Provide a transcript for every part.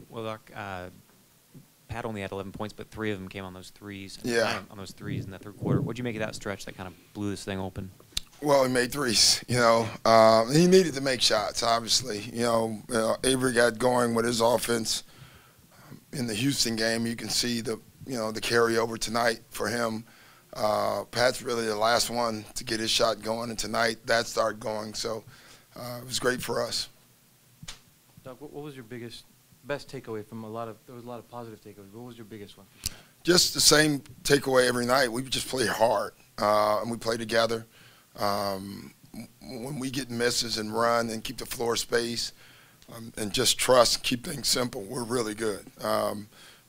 Well, Doc, Pat only had 11 points, but 3 of them came on those threes. Yeah. On those threes in the third quarter. What'd you make of that stretch that kind of blew this thing open? Well, he made threes. He needed to make shots. Obviously, Avery got going with his offense in the Houston game. You can see the carryover tonight for him. Pat's really the last one to get his shot going, and tonight that started going. So it was great for us. Doc, what was your best takeaway from there was a lot of positive takeaways. What was your biggest one? Just the same takeaway every night. We just play hard, and we play together. When we get misses and run and keep the floor space and just trust, keep things simple, we're really good.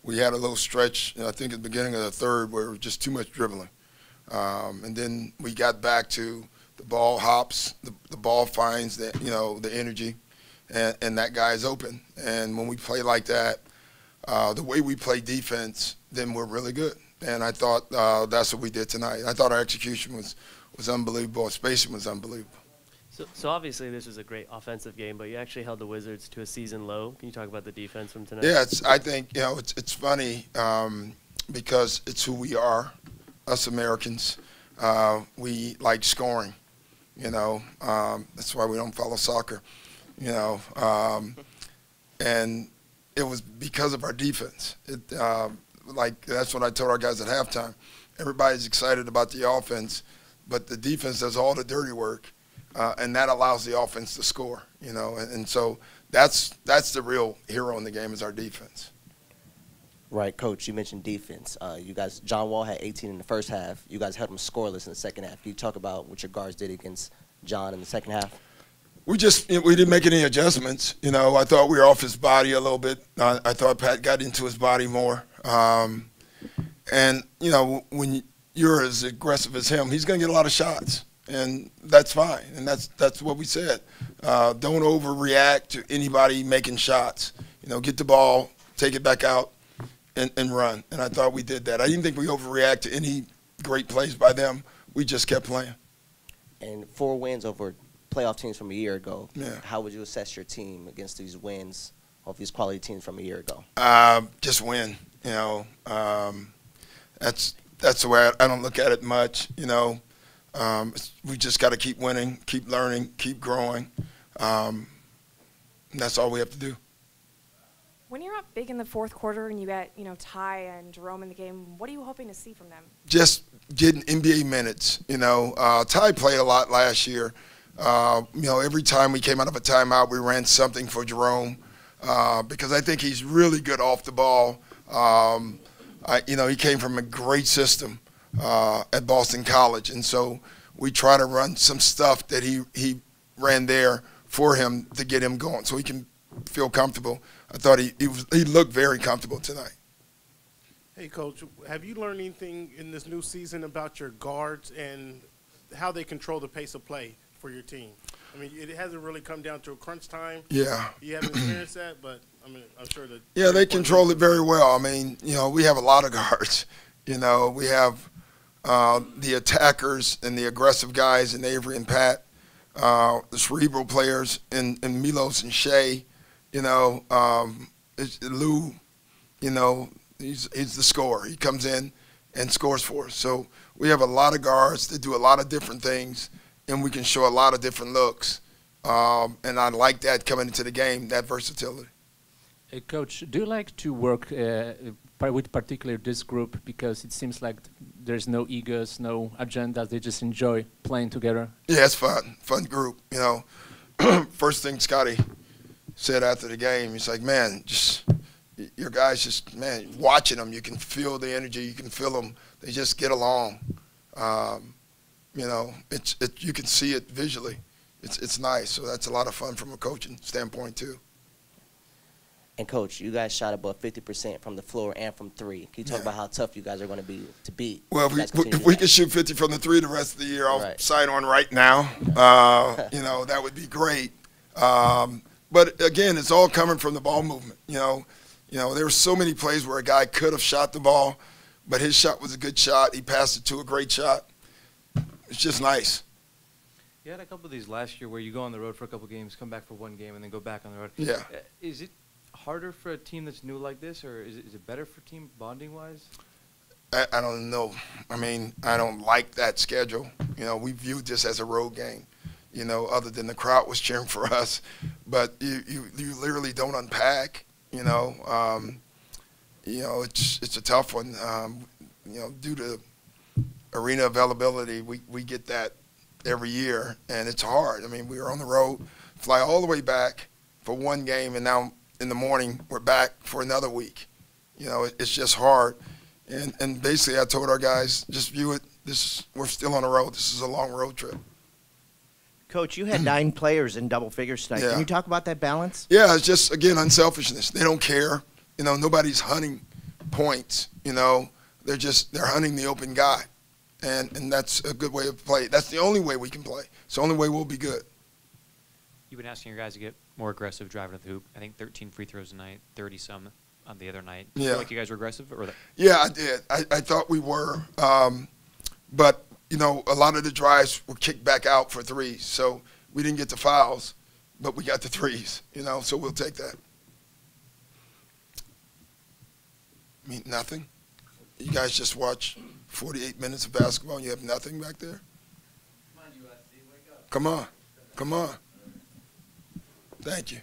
We had a little stretch, I think at the beginning of the third, where it was just too much dribbling. And then we got back to the ball hops, the ball finds the energy, and that guy's open. And when we play like that, the way we play defense, then we're really good. And I thought that's what we did tonight. I thought our execution was unbelievable. Our spacing was unbelievable. So obviously this was a great offensive game, but you actually held the Wizards to a season low. Can you talk about the defense from tonight? Yeah, I think it's funny because it's who we are, us Americans. We like scoring. That's why we don't follow soccer. And it was because of our defense. That's what I told our guys at halftime. Everybody's excited about the offense, but the defense does all the dirty work, and that allows the offense to score. And so that's the real hero in the game is our defense. Right, Coach, you mentioned defense. You guys, John Wall had 18 in the first half. You guys held him scoreless in the second half. Can you talk about what your guards did against John in the second half? We didn't make any adjustments. I thought we were off his body a little bit. I thought Pat got into his body more. And when you're as aggressive as him, he's going to get a lot of shots, and that's fine. And that's what we said. Don't overreact to anybody making shots. Get the ball, take it back out, and run. And I thought we did that. I didn't think we overreact to any great plays by them. We just kept playing. And 4 wins over playoff teams from a year ago. Yeah. How would you assess your team against these wins of these quality teams from a year ago? Just win. That's the way I don't look at it much. We just got to keep winning, keep learning, keep growing. And that's all we have to do. When you're up big in the fourth quarter and you get, Ty and Jerome in the game, what are you hoping to see from them? Just getting NBA minutes. Ty played a lot last year. Every time we came out of a timeout, we ran something for Jerome because I think he's really good off the ball. He came from a great system at Boston College, and so we try to run some stuff that he ran there for him to get him going so he can feel comfortable. I thought he looked very comfortable tonight. Hey, Coach, have you learned anything in this new season about your guards and how they control the pace of play for your team? I mean, it hasn't really come down to a crunch time. Yeah. You haven't experienced that, but, I'm sure that. Yeah, they control it very well. We have a lot of guards. We have the attackers and the aggressive guys in Avery and Pat, the cerebral players in Milos and Shea. It's Lou, he's the scorer. He comes in and scores for us. So we have a lot of guards that do a lot of different things, and we can show a lot of different looks. And I like that coming into the game, that versatility. Hey, Coach, do you like to work with particularly this group because it seems like there's no egos, no agendas, they just enjoy playing together? Yeah, it's fun group. First thing Scotty said after the game, he's like, man, your guys watching them, you can feel the energy, you can feel them, they just get along. You can see it visually. It's nice, so that's a lot of fun from a coaching standpoint too. And, Coach, you guys shot above 50% from the floor and from 3. Can you talk about how tough you guys are going to be to beat? Well, if we can shoot 50 from the 3 the rest of the year, I'll sign on right now. That would be great. But, again, it's all coming from the ball movement. There were so many plays where a guy could have shot the ball, but his shot was a good shot. He passed it to a great shot. It's just nice. You had a couple of these last year where you go on the road for a couple of games, come back for one game, and then go back on the road. Yeah. harder for a team that's new like this, or is it better for team bonding-wise? I don't know. I mean, I don't like that schedule. You know, we viewed this as a road game, you know, other than the crowd was cheering for us. But you literally don't unpack, you know. It's a tough one. You know, due to arena availability, we get that every year, and it's hard. I mean, we were on the road, fly all the way back for one game, and now in the morning we're back for another week. You know, it's just hard. And basically I told our guys, just view it, we're still on the road. This is a long road trip. Coach, you had 9 players in double figures tonight. Yeah. Can you talk about that balance? Yeah, it's just, again, unselfishness. They don't care. You know, nobody's hunting points, you know. They're hunting the open guy. And that's a good way of play. That's the only way we can play. It's the only way we'll be good. You've been asking your guys to get more aggressive driving to the hoop. I think 13 free throws a night, 30-some on the other night. Do you feel like you guys were aggressive? Yeah, I did. I thought we were. But, you know, a lot of the drives were kicked back out for threes. So we didn't get the fouls, but we got the threes, you know, so we'll take that. I mean, nothing. You guys just watch 48 minutes of basketball and you have nothing back there? Come on. Come on. Thank you.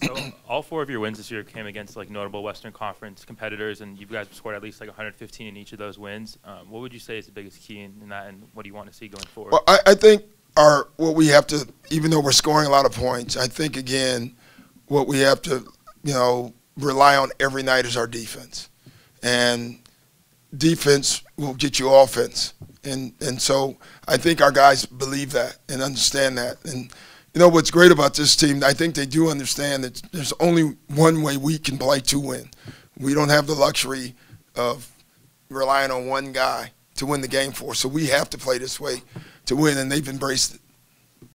So all 4 of your wins this year came against like notable Western Conference competitors, and you guys scored at least like 115 in each of those wins. What would you say is the biggest key in that, and what do you want to see going forward? Well, I think what we have to, even though we're scoring a lot of points, I think, again, what we have to, you know, rely on every night is our defense. And defense will get you offense. And so I think our guys believe that and understand that. And you know what's great about this team, I think they do understand that there's only one way we can play to win. We don't have the luxury of relying on one guy to win the game for us. So we have to play this way to win, and they've embraced it.